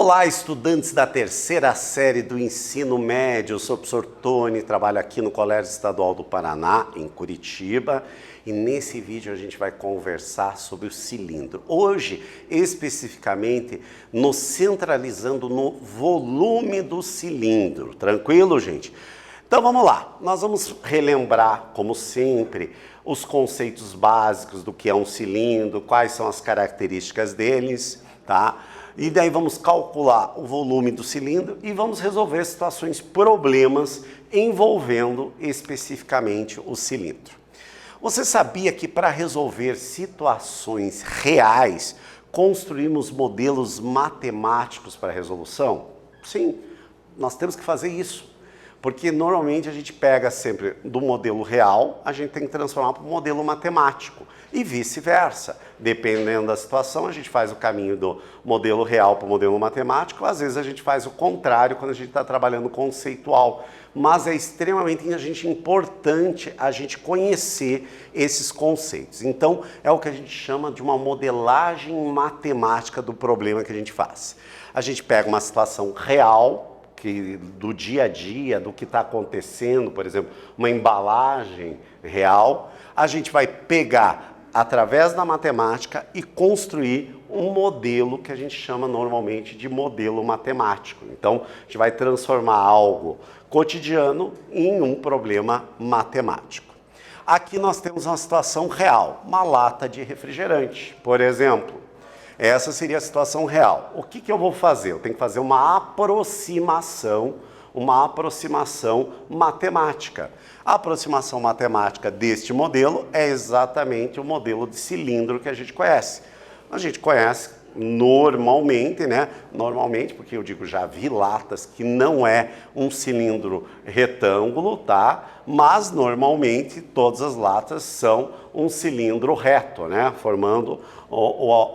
Olá, estudantes da terceira série do ensino médio. Eu sou o professor Tony, trabalho aqui no Colégio Estadual do Paraná, em Curitiba. E nesse vídeo a gente vai conversar sobre o cilindro. Hoje, especificamente, nos centralizando no volume do cilindro. Tranquilo, gente? Então vamos lá. Nós vamos relembrar, como sempre, os conceitos básicos do que é um cilindro, quais são as características deles, tá? E daí vamos calcular o volume do cilindro e vamos resolver situações, problemas envolvendo especificamente o cilindro. Você sabia que para resolver situações reais, construímos modelos matemáticos para resolução? Sim, nós temos que fazer isso. Porque normalmente a gente pega sempre do modelo real, a gente tem que transformar para o modelo matemático e vice-versa. Dependendo da situação, a gente faz o caminho do modelo real para o modelo matemático, às vezes a gente faz o contrário quando a gente está trabalhando conceitual. Mas é extremamente importante a gente conhecer esses conceitos. Então, é o que a gente chama de uma modelagem matemática do problema que a gente faz. A gente pega uma situação real, do dia a dia, do que está acontecendo, por exemplo, uma embalagem real, a gente vai pegar através da matemática e construir um modelo que a gente chama normalmente de modelo matemático. Então, a gente vai transformar algo cotidiano em um problema matemático. Aqui nós temos uma situação real, uma lata de refrigerante, por exemplo. Essa seria a situação real. O que eu vou fazer? Eu tenho que fazer uma aproximação matemática. A aproximação matemática deste modelo é exatamente o modelo de cilindro que a gente conhece. A gente conhece normalmente, né? Normalmente, porque eu digo, já vi latas que não é um cilindro retângulo, tá? Mas normalmente todas as latas são um cilindro reto, né? Formando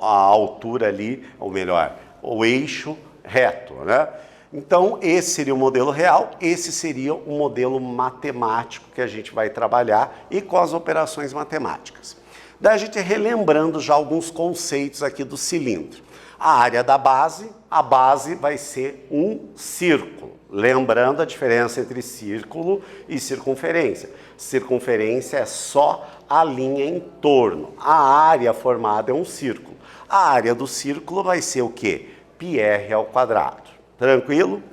a altura ali, ou melhor, o eixo reto, né? Então, esse seria o modelo real, esse seria o modelo matemático que a gente vai trabalhar e com as operações matemáticas. Daí a gente relembrando já alguns conceitos aqui do cilindro. A área da base, a base vai ser um círculo. Lembrando a diferença entre círculo e circunferência. Circunferência é só a linha em torno. A área formada é um círculo. A área do círculo vai ser o quê? πr ao quadrado. Tranquilo?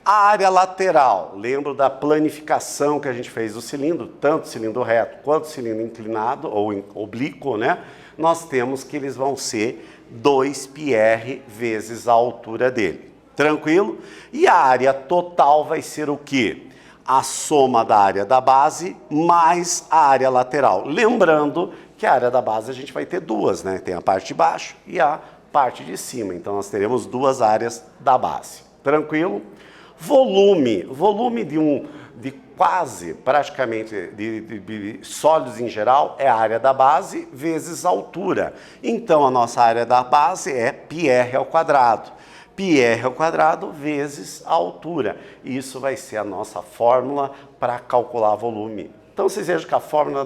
A área lateral, lembro da planificação que a gente fez do cilindro, tanto cilindro reto quanto cilindro inclinado ou oblíquo, né? Nós temos que eles vão ser 2πr vezes a altura dele. Tranquilo? E a área total vai ser o quê? A soma da área da base mais a área lateral. Lembrando que a área da base a gente vai ter duas, né? Tem a parte de baixo e a parte de cima. Então nós teremos duas áreas da base. Tranquilo? Volume de quase, praticamente, de sólidos em geral é a área da base vezes a altura. Então, a nossa área da base é πr ao quadrado. πr ao quadrado vezes a altura. Isso vai ser a nossa fórmula para calcular volume. Então, vocês vejam que a fórmula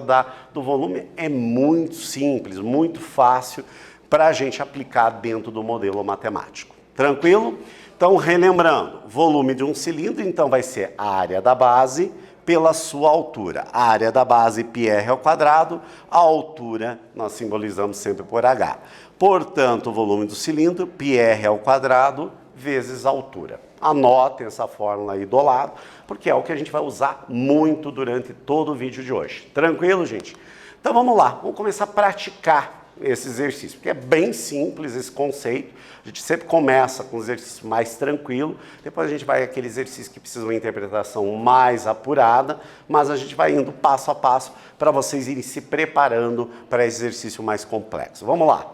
do volume é muito simples, muito fácil para a gente aplicar dentro do modelo matemático. Tranquilo? Então, relembrando, volume de um cilindro, então vai ser a área da base pela sua altura. A área da base πr ao quadrado, a altura nós simbolizamos sempre por h. Portanto, o volume do cilindro, πr ao quadrado vezes a altura. Anotem essa fórmula aí do lado, porque é o que a gente vai usar muito durante todo o vídeo de hoje. Tranquilo, gente? Então vamos lá, vamos começar a praticar esse exercício, porque é bem simples esse conceito. A gente sempre começa com um exercício mais tranquilo, depois a gente vai aquele exercício que precisa de uma interpretação mais apurada, mas a gente vai indo passo a passo para vocês irem se preparando para esse exercício mais complexo. Vamos lá.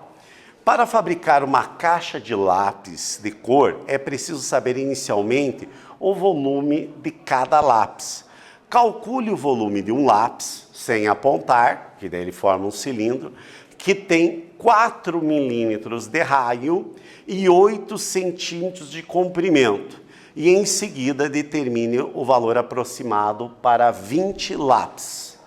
Para fabricar uma caixa de lápis de cor, é preciso saber inicialmente o volume de cada lápis. Calcule o volume de um lápis sem apontar, que daí ele forma um cilindro, que tem 4 milímetros de raio e 8 centímetros de comprimento. E em seguida determine o valor aproximado para 20 lápis.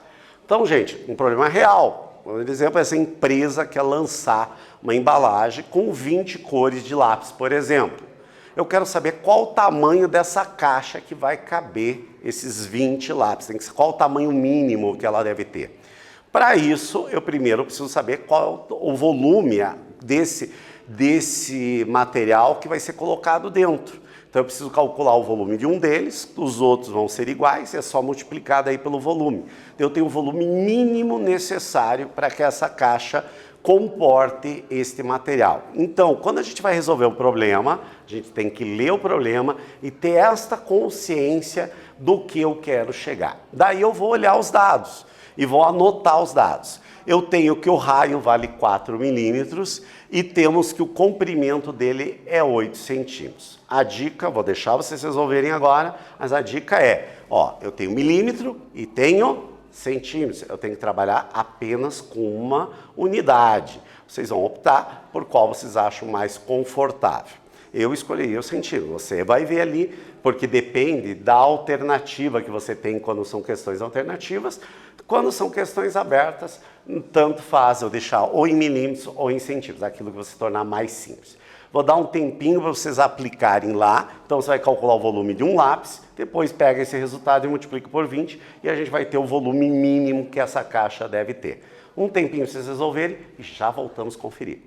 Então, gente, um problema real. Por exemplo, essa empresa quer lançar uma embalagem com 20 cores de lápis, por exemplo. eu quero saber qual o tamanho dessa caixa que vai caber esses 20 lápis, tem que ser qual o tamanho mínimo que ela deve ter. Para isso, eu primeiro preciso saber qual o volume desse material que vai ser colocado dentro. Então eu preciso calcular o volume de um deles, os outros vão ser iguais, é só multiplicar daí pelo volume. Eu tenho o volume mínimo necessário para que essa caixa comporte este material. Então, quando a gente vai resolver um problema, a gente tem que ler o problema e ter esta consciência do que eu quero chegar. Daí eu vou olhar os dados e vou anotar os dados. Eu tenho que o raio vale 4 milímetros e temos que o comprimento dele é 8 centímetros. A dica, vou deixar vocês resolverem agora, mas a dica é, ó, eu tenho milímetro e tenho centímetros. Eu tenho que trabalhar apenas com uma unidade. Vocês vão optar por qual vocês acham mais confortável. Eu escolhi o centímetro, você vai ver ali, porque depende da alternativa que você tem quando são questões alternativas. Quando são questões abertas, tanto faz eu deixar ou em milímetros ou em centímetros, aquilo que você tornar mais simples. Vou dar um tempinho para vocês aplicarem lá, então você vai calcular o volume de um lápis, depois pega esse resultado e multiplica por 20 e a gente vai ter o volume mínimo que essa caixa deve ter. Um tempinho para vocês resolverem e já voltamos a conferir.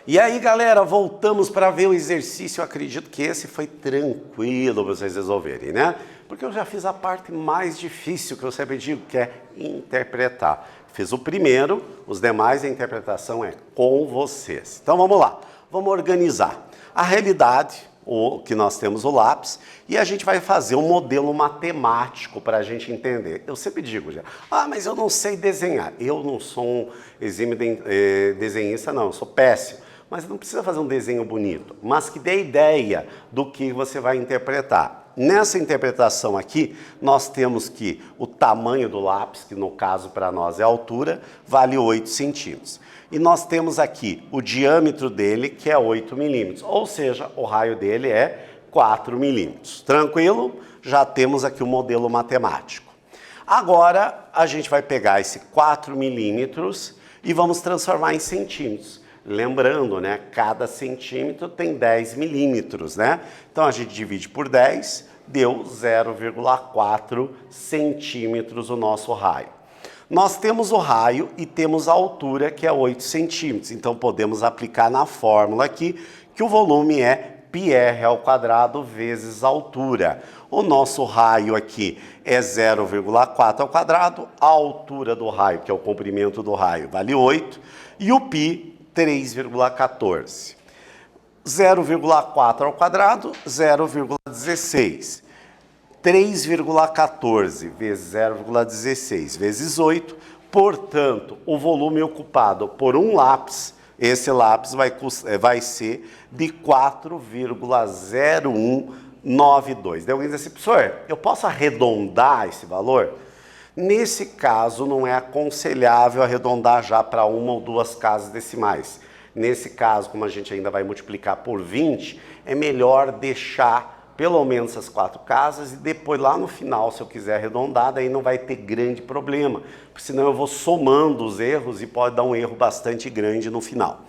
E aí, galera, voltamos para ver o exercício. Eu acredito que esse foi tranquilo para vocês resolverem, né? Porque eu já fiz a parte mais difícil que eu sempre digo, que é interpretar. Fiz o primeiro, os demais a interpretação é com vocês. Então vamos lá, vamos organizar. A realidade, que nós temos o lápis, e a gente vai fazer um modelo matemático para a gente entender. Eu sempre digo, já, mas eu não sei desenhar. Eu não sou um exímio desenhista, não, eu sou péssimo. Mas não precisa fazer um desenho bonito, mas que dê ideia do que você vai interpretar. Nessa interpretação aqui, nós temos que o tamanho do lápis, que no caso para nós é a altura, vale 8 centímetros. E nós temos aqui o diâmetro dele, que é 8 milímetros, ou seja, o raio dele é 4 milímetros. Tranquilo? Já temos aqui o modelo matemático. Agora, a gente vai pegar esse 4 milímetros e vamos transformar em centímetros. Lembrando, né, cada centímetro tem 10 milímetros, né? Então a gente divide por 10, deu 0,4 centímetros o nosso raio. Nós temos o raio e temos a altura, que é 8 centímetros. Então podemos aplicar na fórmula aqui que o volume é πr² vezes a altura. O nosso raio aqui é 0,4 ao quadrado, a altura do raio, que é o comprimento do raio, vale 8, e o π 3,14. 0,4 ao quadrado, 0,16. 3,14 vezes 0,16 vezes 8. Portanto, o volume ocupado por um lápis, esse lápis vai ser de 4,0192. Daí alguém diz assim, professor, eu posso arredondar esse valor? Nesse caso, não é aconselhável arredondar já para uma ou duas casas decimais. Nesse caso, como a gente ainda vai multiplicar por 20, é melhor deixar pelo menos as 4 casas e depois lá no final, se eu quiser arredondar, daí não vai ter grande problema, porque senão eu vou somando os erros e pode dar um erro bastante grande no final.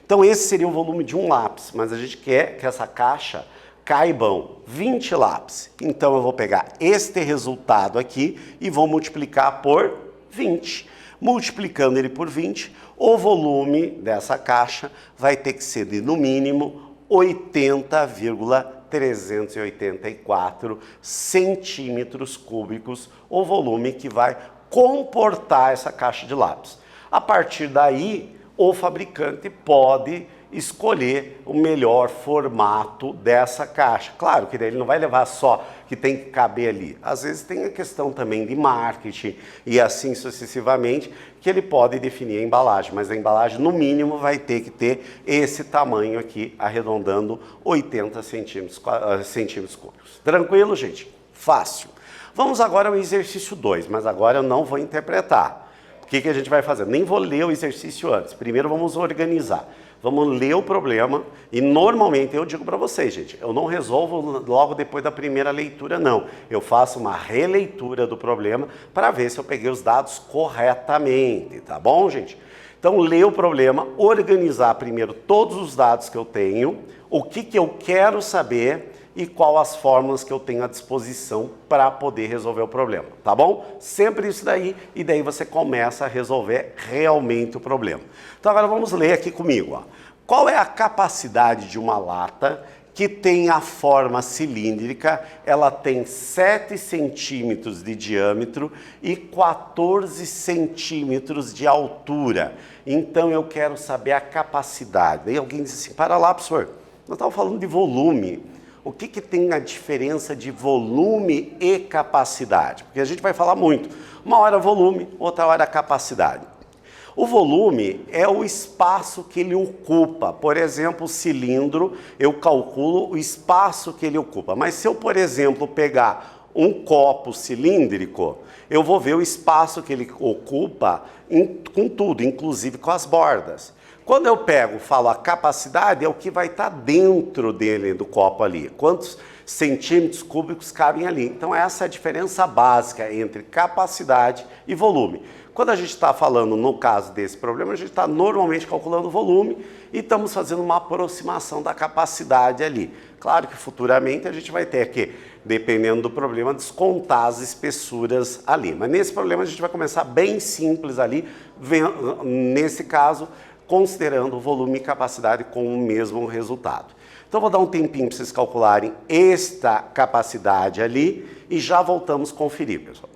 Então esse seria o volume de um lápis, mas a gente quer que essa caixa caibam 20 lápis. Então eu vou pegar este resultado aqui e vou multiplicar por 20. Multiplicando ele por 20, o volume dessa caixa vai ter que ser de, no mínimo, 80,384 centímetros cúbicos, o volume que vai comportar essa caixa de lápis. A partir daí, o fabricante pode escolher o melhor formato dessa caixa. Claro que daí ele não vai levar só que tem que caber ali. Às vezes tem a questão também de marketing e assim sucessivamente, que ele pode definir a embalagem, mas a embalagem no mínimo vai ter que ter esse tamanho aqui, arredondando 80 centímetros cúbicos. Tranquilo, gente? Fácil. Vamos agora ao exercício 2, mas agora eu não vou interpretar. O que a gente vai fazer? Nem vou ler o exercício antes. Primeiro vamos organizar. Vamos ler o problema e normalmente eu digo para vocês, gente, eu não resolvo logo depois da primeira leitura, não. Eu faço uma releitura do problema para ver se eu peguei os dados corretamente, tá bom, gente? Então, ler o problema, organizar primeiro todos os dados que eu tenho, o que eu quero saber e quais as fórmulas que eu tenho à disposição para poder resolver o problema, tá bom? Sempre isso daí, e daí você começa a resolver realmente o problema. Então agora vamos ler aqui comigo, ó. Qual é a capacidade de uma lata que tem a forma cilíndrica? Ela tem 7 centímetros de diâmetro e 14 centímetros de altura. Então eu quero saber a capacidade. Daí alguém diz assim, para lá, professor, nós estávamos falando de volume. O que tem a diferença de volume e capacidade? Porque a gente vai falar muito. Uma hora volume, outra hora capacidade. O volume é o espaço que ele ocupa. Por exemplo, o cilindro, eu calculo o espaço que ele ocupa. Mas se eu, por exemplo, pegar um copo cilíndrico, eu vou ver o espaço que ele ocupa com tudo, inclusive com as bordas. Quando eu falo a capacidade, é o que vai estar dentro dele, do copo ali. Quantos centímetros cúbicos cabem ali. Então essa é a diferença básica entre capacidade e volume. Quando a gente está falando, no caso desse problema, a gente está normalmente calculando o volume e estamos fazendo uma aproximação da capacidade ali. Claro que futuramente a gente vai ter que, dependendo do problema, descontar as espessuras ali. Mas nesse problema a gente vai começar bem simples ali, nesse caso, considerando o volume e capacidade com o mesmo resultado. Então vou dar um tempinho para vocês calcularem esta capacidade ali e já voltamos a conferir, pessoal.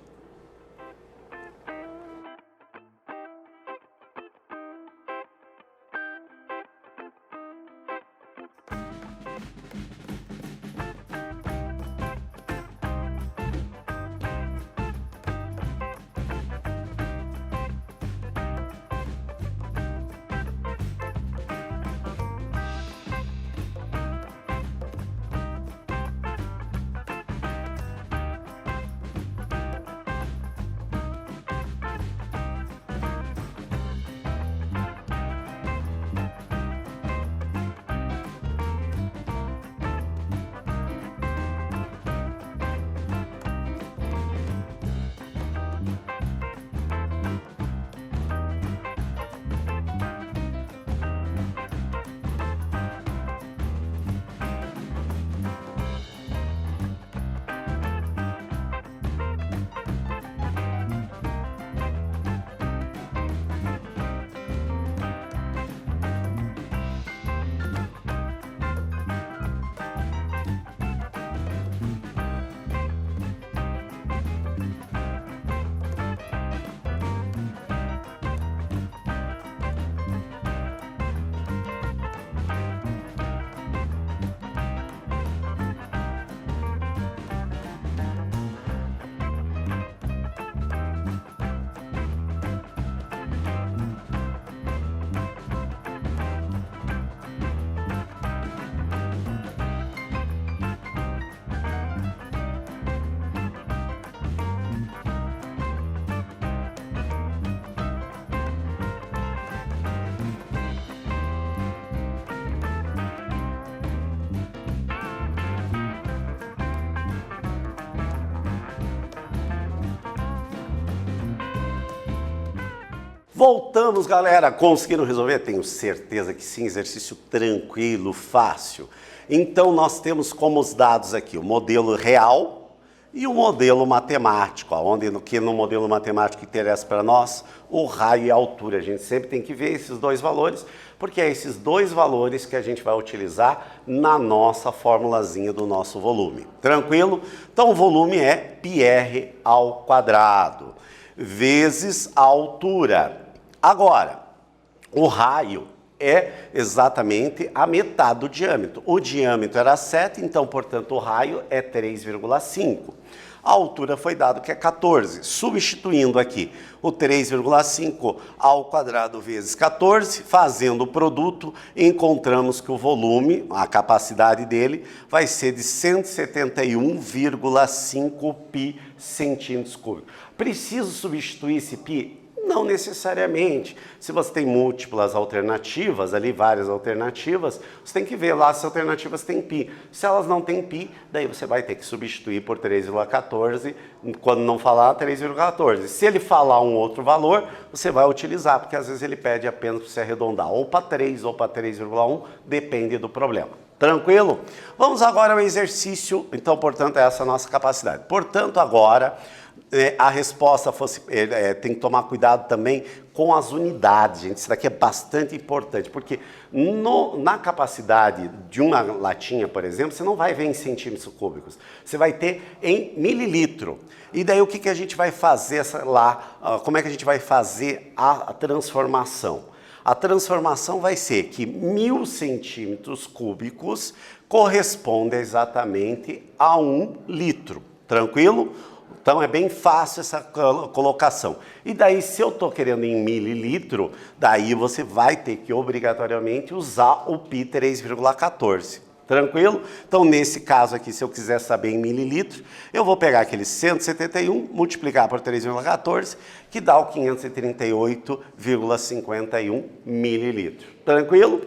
Voltamos, galera. Conseguiram resolver? Tenho certeza que sim. Exercício tranquilo, fácil. Então, nós temos como os dados aqui o modelo real e o modelo matemático, onde no modelo matemático que interessa para nós o raio e a altura. A gente sempre tem que ver esses dois valores, porque é esses dois valores que a gente vai utilizar na nossa formulazinha do nosso volume. Tranquilo? Então, o volume é πr ao quadrado vezes a altura. Agora, o raio é exatamente a metade do diâmetro. O diâmetro era 7, então, portanto, o raio é 3,5. A altura foi dado que é 14. Substituindo aqui o 3,5 ao quadrado vezes 14, fazendo o produto, encontramos que o volume, a capacidade dele, vai ser de 171,5 pi centímetros cúbicos. Preciso substituir esse pi? Não necessariamente. Se você tem múltiplas alternativas, ali várias alternativas, você tem que ver lá se as alternativas têm π. Se elas não têm π, daí você vai ter que substituir por 3,14, quando não falar 3,14. Se ele falar um outro valor, você vai utilizar, porque às vezes ele pede apenas para você arredondar, ou para 3 ou para 3,1, depende do problema. Tranquilo? Vamos agora ao exercício. Então, portanto, essa é a nossa capacidade. Portanto, agora a resposta tem que tomar cuidado também com as unidades, gente. Isso daqui é bastante importante, porque na capacidade de uma latinha, por exemplo, você não vai ver em centímetros cúbicos, você vai ter em mililitro. E daí o que a gente vai fazer como é que a gente vai fazer a transformação? A transformação vai ser que 1000 centímetros cúbicos corresponde exatamente a 1 litro. Tranquilo? Então é bem fácil essa colocação. E daí, se eu estou querendo em mililitro, daí você vai ter que obrigatoriamente usar o π 3,14. Tranquilo? Então, nesse caso aqui, se eu quiser saber em mililitros, eu vou pegar aquele 171, multiplicar por 3,14, que dá o 538,51 mililitros. Tranquilo?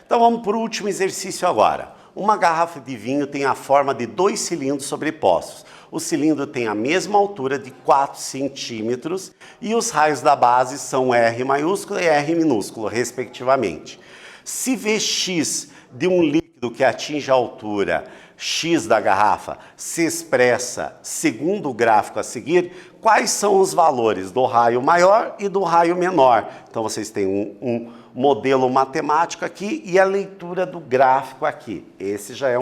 Então, vamos para o último exercício agora. Uma garrafa de vinho tem a forma de 2 cilindros sobrepostos. O cilindro tem a mesma altura de 4 centímetros e os raios da base são R maiúsculo e R minúsculo, respectivamente. Se Vx de um líquido que atinge a altura X da garrafa se expressa segundo o gráfico a seguir, quais são os valores do raio maior e do raio menor? Então, vocês têm um modelo matemático aqui e a leitura do gráfico aqui. Esse já é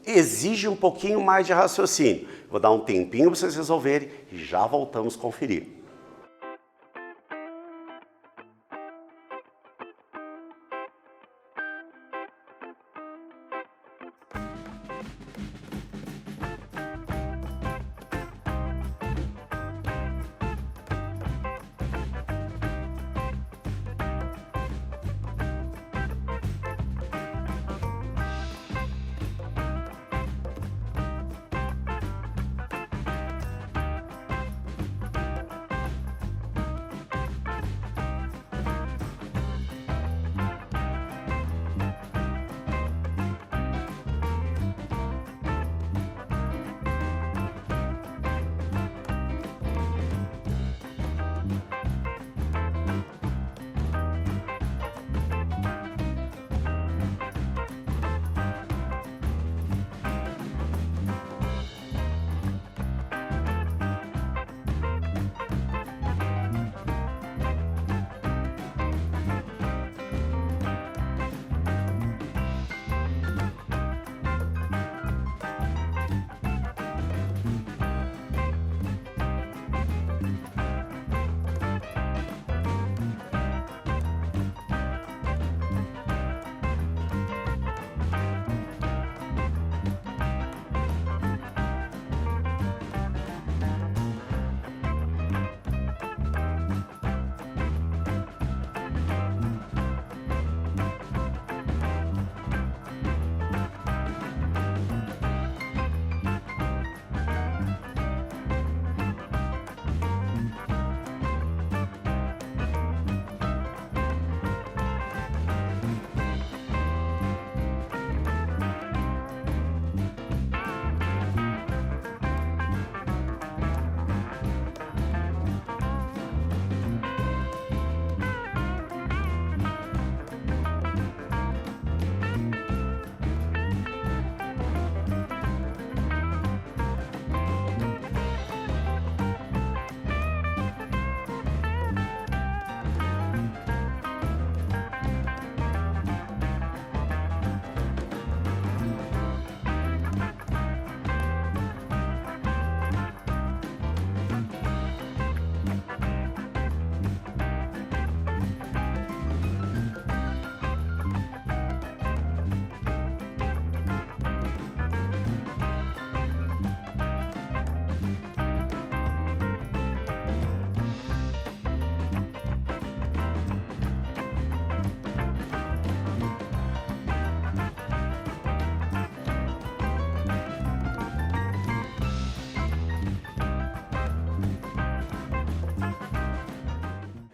exige um pouquinho mais de raciocínio. Vou dar um tempinho para vocês resolverem e já voltamos a conferir.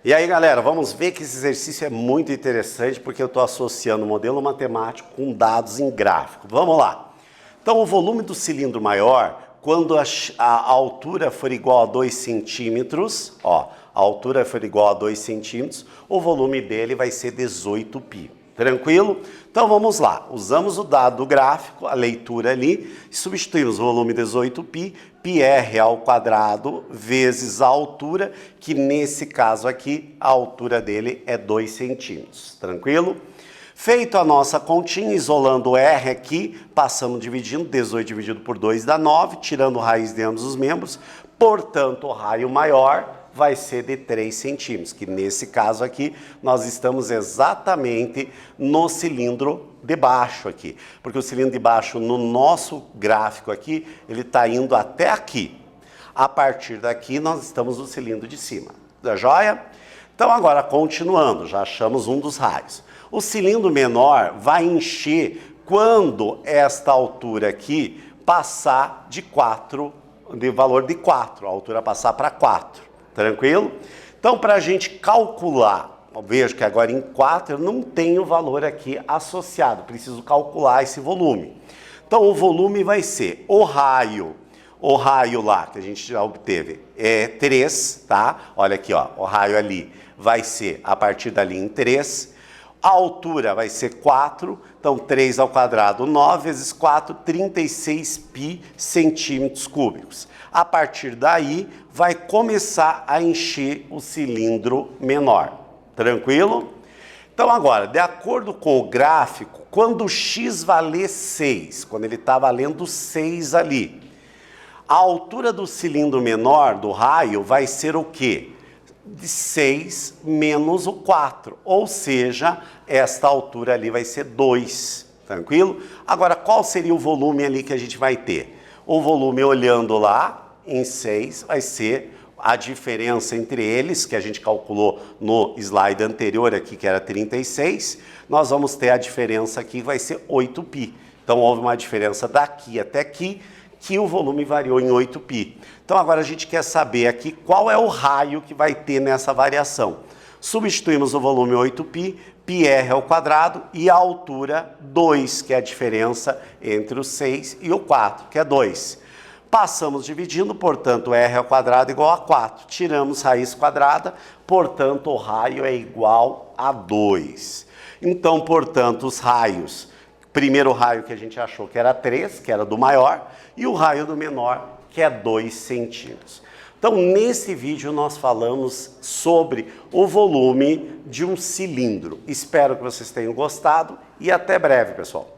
E aí, galera, vamos ver que esse exercício é muito interessante porque eu estou associando o modelo matemático com dados em gráfico. Vamos lá. Então, o volume do cilindro maior, quando a altura for igual a 2 centímetros, ó, a altura for igual a 2 centímetros, o volume dele vai ser 18π. Tranquilo? Então vamos lá, usamos o dado do gráfico, a leitura ali, e substituímos o volume 18π, πr ao quadrado, vezes a altura, que nesse caso aqui, a altura dele é 2 centímetros. Tranquilo? Feito a nossa continha, isolando o R aqui, passamos dividindo, 18 dividido por 2 dá 9, tirando raiz de ambos os membros, portanto o raio maior vai ser de 3 centímetros, que nesse caso aqui nós estamos exatamente no cilindro de baixo aqui, porque o cilindro de baixo no nosso gráfico aqui, ele está indo até aqui. A partir daqui nós estamos no cilindro de cima, tá joia? Então agora continuando, já achamos um dos raios. O cilindro menor vai encher quando esta altura aqui passar de 4, de valor de 4, a altura passar para 4. Tranquilo? Então, para a gente calcular, veja que agora em 4 eu não tenho valor aqui associado, preciso calcular esse volume. Então, o volume vai ser o raio lá que a gente já obteve é 3, tá? Olha aqui, ó, o raio ali vai ser a partir dali em 3. A altura vai ser 4, então 3 ao quadrado, 9 vezes 4, 36π centímetros cúbicos. A partir daí, vai começar a encher o cilindro menor. Tranquilo? Então agora, de acordo com o gráfico, quando o x valer 6, quando ele está valendo 6 ali, a altura do cilindro menor, do raio, vai ser o quê? De 6 menos o 4, ou seja, esta altura ali vai ser 2, tranquilo? Agora, qual seria o volume ali que a gente vai ter? O volume, olhando lá, em 6, vai ser a diferença entre eles, que a gente calculou no slide anterior aqui, que era 36, nós vamos ter a diferença aqui, vai ser 8π. Então, houve uma diferença daqui até aqui, que o volume variou em 8π. Então agora a gente quer saber aqui qual é o raio que vai ter nessa variação. Substituímos o volume 8π, πr ao quadrado e a altura 2, que é a diferença entre o 6 e o 4, que é 2. Passamos dividindo, portanto, r ao quadrado igual a 4. Tiramos raiz quadrada, portanto, o raio é igual a 2. Então, portanto, os raios, primeiro raio que a gente achou que era 3, que era do maior, e o raio do menor, que é 2 centímetros. Então, nesse vídeo nós falamos sobre o volume de um cilindro. Espero que vocês tenham gostado e até breve, pessoal.